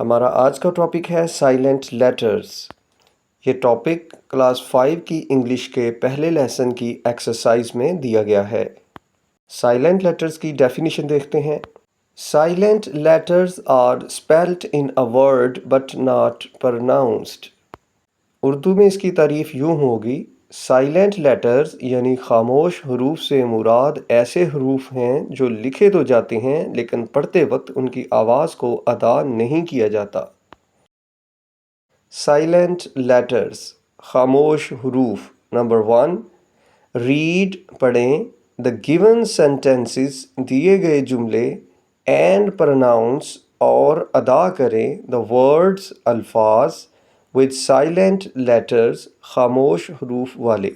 ہمارا آج کا ٹاپک ہے سائلنٹ لیٹرز۔ یہ ٹاپک کلاس 5 کی انگلش کے پہلے لیسن کی ایکسرسائز میں دیا گیا ہے۔ سائلنٹ لیٹرز کی ڈیفینیشن دیکھتے ہیں۔ Silent letters are spelled in a word but not pronounced. Urdu میں اس کی تعریف یوں ہوگی: سائلنٹ لیٹرز یعنی خاموش حروف سے مراد ایسے حروف ہیں جو لکھے تو جاتے ہیں لیکن پڑھتے وقت ان کی آواز کو ادا نہیں کیا جاتا۔ سائلنٹ لیٹرز، خاموش حروف۔ نمبر 1، ریڈ پڑھیں، دا گیون سینٹینسز دیے گئے جملے، اینڈ پروناؤنس اور ادا کریں، دا ورڈز الفاظ، with silent letters خاموش حروف والے۔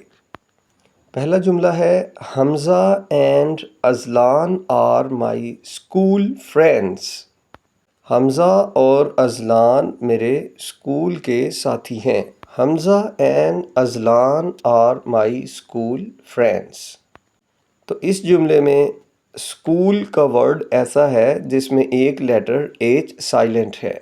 پہلا جملہ ہے: Hamza and Azlan are my school friends. Hamza اور اذلان میرے اسکول کے ساتھی ہیں۔ Hamza and Azlan are my school friends. تو اس جملے میں اسکول کا ورڈ ایسا ہے جس میں ایک لیٹر ایچ سائلنٹ ہے۔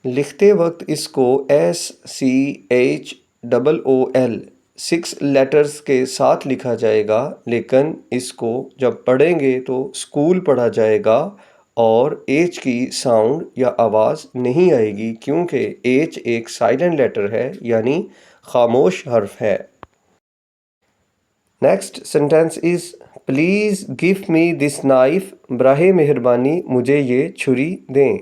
لکھتے وقت اس کو SCHOOL 6 لیٹرز کے ساتھ لکھا جائے گا، لیکن اس کو جب پڑھیں گے تو اسکول پڑھا جائے گا اور ایچ کی ساؤنڈ یا آواز نہیں آئے گی، کیونکہ ایچ ایک سائلنٹ لیٹر ہے یعنی خاموش حرف ہے۔ Next sentence is: please give me this knife. براہ مہربانی مجھے یہ چھری دیں۔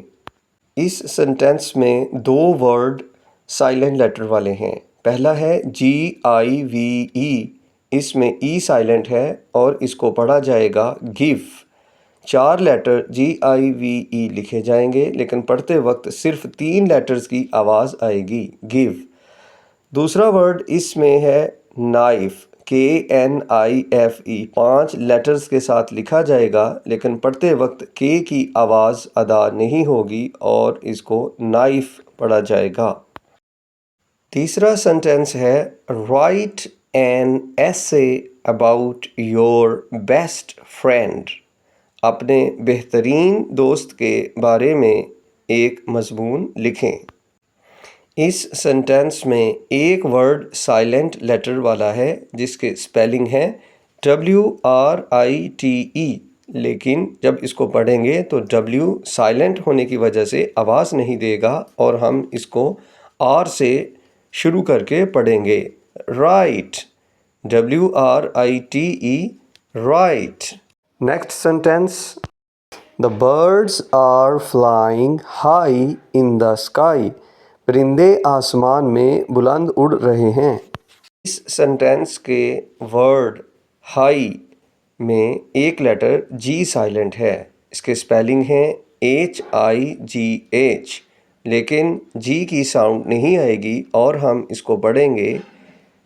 اس سینٹینس میں دو ورڈ سائلنٹ لیٹر والے ہیں۔ پہلا ہے GIVE، اس میں ای سائلنٹ ہے اور اس کو پڑھا جائے گا گیو۔ 4 لیٹر GIVE لکھے جائیں گے لیکن پڑھتے وقت صرف 3 لیٹرز کی آواز آئے گی، گیو۔ دوسرا ورڈ اس میں ہے نائف، KNIFE، 5 لیٹرز کے ساتھ لکھا جائے گا لیکن پڑھتے وقت کے کی آواز ادا نہیں ہوگی اور اس کو نائف پڑھا جائے گا۔ تیسرا سینٹینس ہے: رائٹ این ایسے اباؤٹ یور بیسٹ فرینڈ۔ اپنے بہترین دوست کے بارے میں ایک مضمون لکھیں۔ اس سینٹینس میں ایک ورڈ سائلنٹ لیٹر والا ہے جس کے اسپیلنگ ہے WRITE، لیکن جب اس کو پڑھیں گے تو W سائلنٹ ہونے کی وجہ سے آواز نہیں دے گا اور ہم اس کو R سے شروع کر کے پڑھیں گے، right, WRITE، right. Next sentence: The birds are flying high in the sky۔ پرندے آسمان میں بلند اڑ رہے ہیں۔ اس سینٹینس کے ورڈ ہائی میں ایک لیٹر G سائلنٹ ہے۔ اس کے اسپیلنگ ہیں HIGH، لیکن G کی ساؤنڈ نہیں آئے گی اور ہم اس کو پڑھیں گے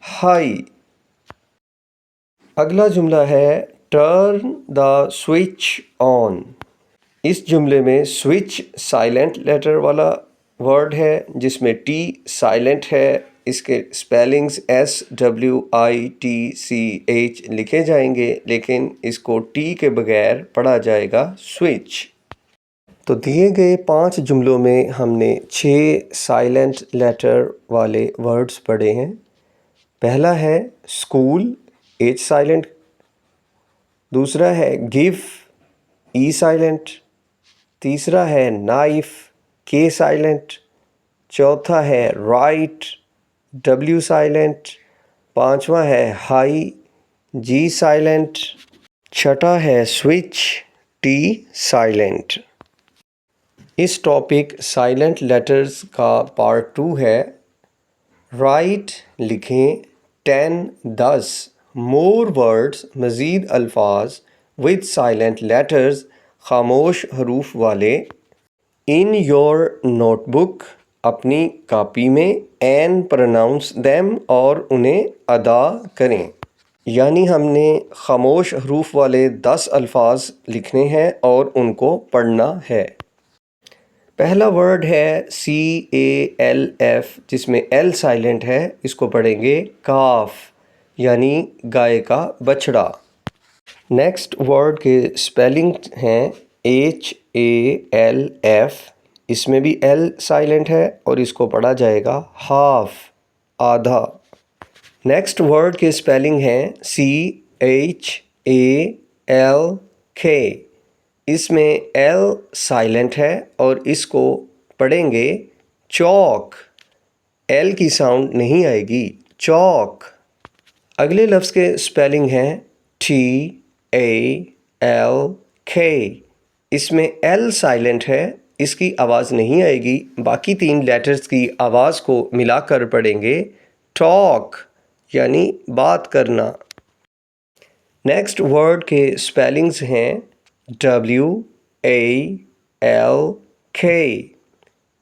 ہائی۔ اگلا جملہ ہے: ٹرن دا سوئچ آن۔ اس جملے میں سوئچ سائلنٹ لیٹر والا ورڈ ہے جس میں T سائلنٹ ہے۔ اس کے اسپیلنگز SWITCH لکھے جائیں گے لیکن اس کو T کے بغیر پڑھا جائے گا سوئچ۔ تو دیے گئے 5 جملوں میں ہم نے 6 سائلنٹ لیٹر والے ورڈز پڑھے ہیں۔ پہلا ہے اسکول، ایچ سائلنٹ۔ دوسرا ہے گیو، ای سائلنٹ۔ تیسرا ہے نائف، کے سائلنٹ۔ چوتھا ہے رائٹ، W سائلنٹ۔ پانچواں ہے ہائی، G سائلنٹ۔ چھٹا ہے سوئچ، T سائلنٹ۔ اس ٹاپک سائلنٹ لیٹرز کا پارٹ 2 ہے۔ رائٹ لکھیں 10 مور ورڈز، مزید الفاظ، with silent letters خاموش حروف والے، in your notebook اپنی کاپی میں، and pronounce them اور انہیں ادا کریں۔ یعنی ہم نے خاموش حروف والے 10 الفاظ لکھنے ہیں اور ان کو پڑھنا ہے۔ پہلا ورڈ ہے CALF جس میں L سائلنٹ ہے، اس کو پڑھیں گے کاف، یعنی گائے کا بچھڑا۔ نیکسٹ ورڈ کے اسپیلنگ ہیں HALF، اس میں بھی ایل سائلنٹ ہے اور اس کو پڑھا جائے گا ہاف، آدھا۔ نیکسٹ ورڈ کے اسپیلنگ ہیں CHALK۔ اس میں ایل سائلنٹ ہے اور اس کو پڑھیں گے چوک، ایل کی ساؤنڈ نہیں آئے گی، چوک۔ اگلے لفظ کے اسپیلنگ ہیں TALK۔ اس میں ایل سائلنٹ ہے، اس کی آواز نہیں آئے گی، باقی 3 لیٹرز کی آواز کو ملا کر پڑھیں گے ٹاک، یعنی بات کرنا۔ نیکسٹ ورڈ کے اسپیلنگز ہیں WALK۔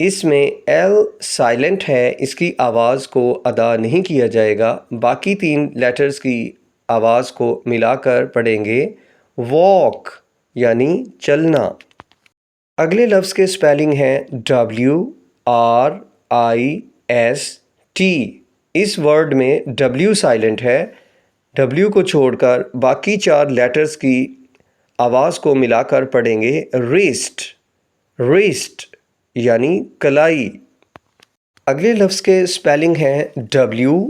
اس میں ایل سائلنٹ ہے، اس کی آواز کو ادا نہیں کیا جائے گا، باقی 3 لیٹرز کی آواز کو ملا کر پڑھیں گے واک، یعنی چلنا۔ اگلے لفظ کے اسپیلنگ ہیں WRIST۔ اس ورڈ میں W سائلنٹ ہے، W کو چھوڑ کر باقی 4 لیٹرز کی آواز کو ملا کر پڑھیں گے رسٹ، رسٹ یعنی کلائی۔ اگلے لفظ کے اسپیلنگ ہیں WRING۔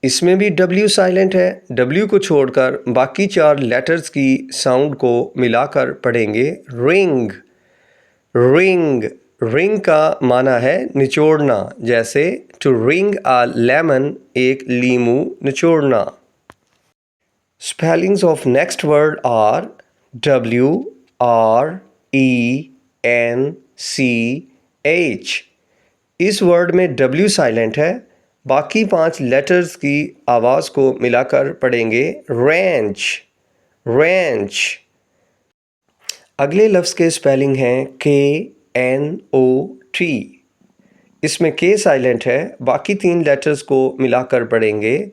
اس میں بھی W سائلنٹ ہے، W کو چھوڑ کر باقی 4 لیٹرز کی ساؤنڈ کو ملا کر پڑھیں گے رنگ، رنگ۔ رنگ کا معنی ہے نچوڑنا، جیسے ٹو رنگ آ لیمن، ایک لیمو نچوڑنا۔ Spellings of next word are WRENCH۔ اس ورڈ میں W سائلنٹ ہے، باقی 5 لیٹرز کی آواز کو ملا کر پڑھیں گے رینچ، رینچ۔ اگلے لفظ کے اسپیلنگ ہیں KNOT۔ اس میں K سائلنٹ ہے، باقی 3 لیٹرز کو ملا کر پڑھیں گے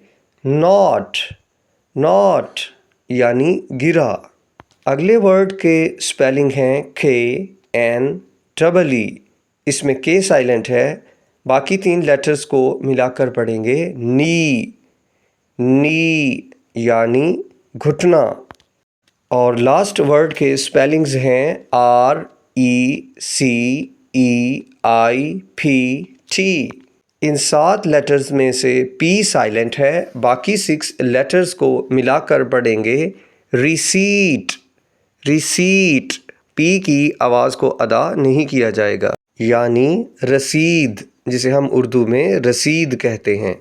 ناٹ، ناٹ یعنی گرا۔ اگلے ورڈ کے اسپیلنگ ہیں KNEE۔ اس میں K سائلنٹ ہے، باقی 3 لیٹرز کو ملا کر پڑھیں گے نی، نی یعنی گھٹنا۔ اور لاسٹ ورڈ کے اسپیلنگز ہیں RECEIPT۔ ان 7 لیٹرز میں سے P سائلنٹ ہے، باقی 6 لیٹرز کو ملا کر پڑھیں گے ریسیٹ، ریسیٹ۔ P کی آواز کو ادا نہیں کیا جائے گا، یعنی رسید، جسے ہم اردو میں رسید کہتے ہیں۔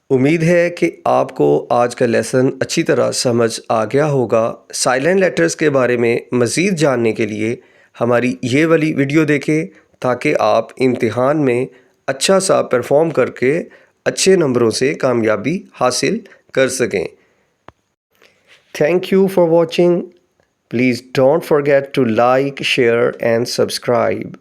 امید ہے کہ آپ کو آج کا لیسن اچھی طرح سمجھ آ گیا ہوگا۔ سائلنٹ لیٹرز کے بارے میں مزید جاننے کے لیے ہماری یہ والی ویڈیو دیکھیں، تاکہ آپ امتحان میں اچھا سا پرفارم کر کے اچھے نمبروں سے کامیابی حاصل کر سکیں۔ Thank you for watching. Please don't forget to like, share and subscribe.